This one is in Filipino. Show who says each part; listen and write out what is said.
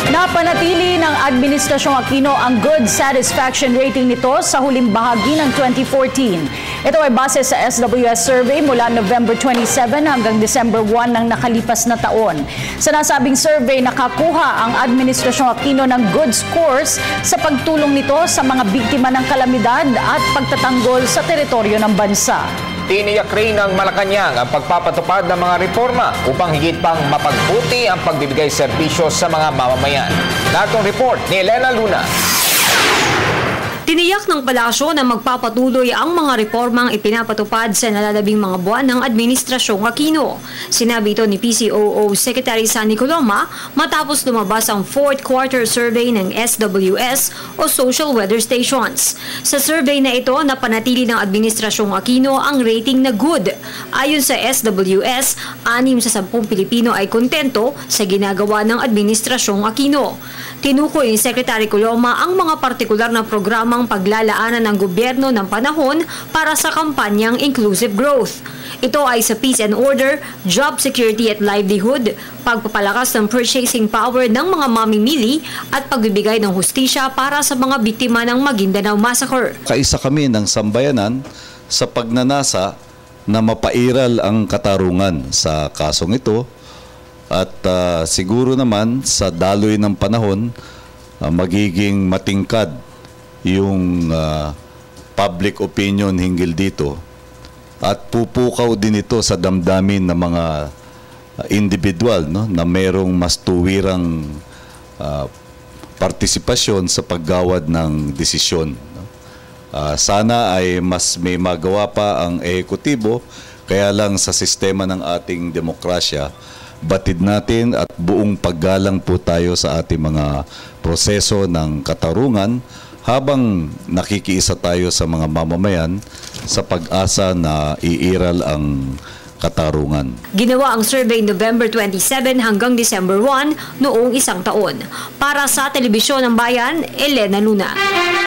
Speaker 1: Napanatili ng Administrasyong Aquino ang good satisfaction rating nito sa huling bahagi ng 2014. Ito ay base sa SWS survey mula November 27 hanggang December 1 ng nakalipas na taon. Sa nasabing survey, nakakuha ang Administrasyong Aquino ng good scores sa pagtulong nito sa mga biktima ng kalamidad at pagtatanggol sa teritoryo ng bansa.
Speaker 2: Tiniyak rin ng Malacanang ang pagpapatupad ng mga reforma upang higit pang mapagbuti ang pagbibigay serbisyo sa mga mamamayan. Narito ang report ni Elena Luna.
Speaker 3: Tiniyak ng palasyo na magpapatuloy ang mga reformang ipinapatupad sa nalalabing mga buwan ng Administrasyong Aquino. Sinabi ito ni PCOO Secretary Sunny Coloma matapos lumabas ang 4th quarter survey ng SWS o Social Weather Stations. Sa survey na ito, napanatili ng Administrasyong Aquino ang rating na good. Ayon sa SWS, 6 sa 10 Pilipino ay kontento sa ginagawa ng Administrasyong Aquino. Tinukoy ni Secretary Coloma ang mga partikular na programang paglalaanan ng gobyerno ng panahon para sa kampanyang Inclusive Growth. Ito ay sa peace and order, job security at livelihood, pagpapalakas ng purchasing power ng mga mamimili at pagbibigay ng hustisya para sa mga biktima ng Maguindanao Massacre.
Speaker 4: Kaisa kami ng sambayanan sa pagnanasa na mapairal ang katarungan sa kasong ito. At siguro naman sa daloy ng panahon, magiging matingkad yung public opinion hinggil dito. At pupukaw din ito sa damdamin ng mga individual, no, na merong mas tuwirang partisipasyon sa paggawad ng desisyon. No? Sana ay mas may magawa pa ang ehekutibo, kaya lang sa sistema ng ating demokrasya, batid natin at buong paggalang po tayo sa ating mga proseso ng katarungan habang nakikiisa tayo sa mga mamamayan sa pag-asa na iiral ang katarungan.
Speaker 3: Ginawa ang survey November 27 hanggang December 1 noong isang taon. Para sa Telebisyon ng Bayan, Elena Luna.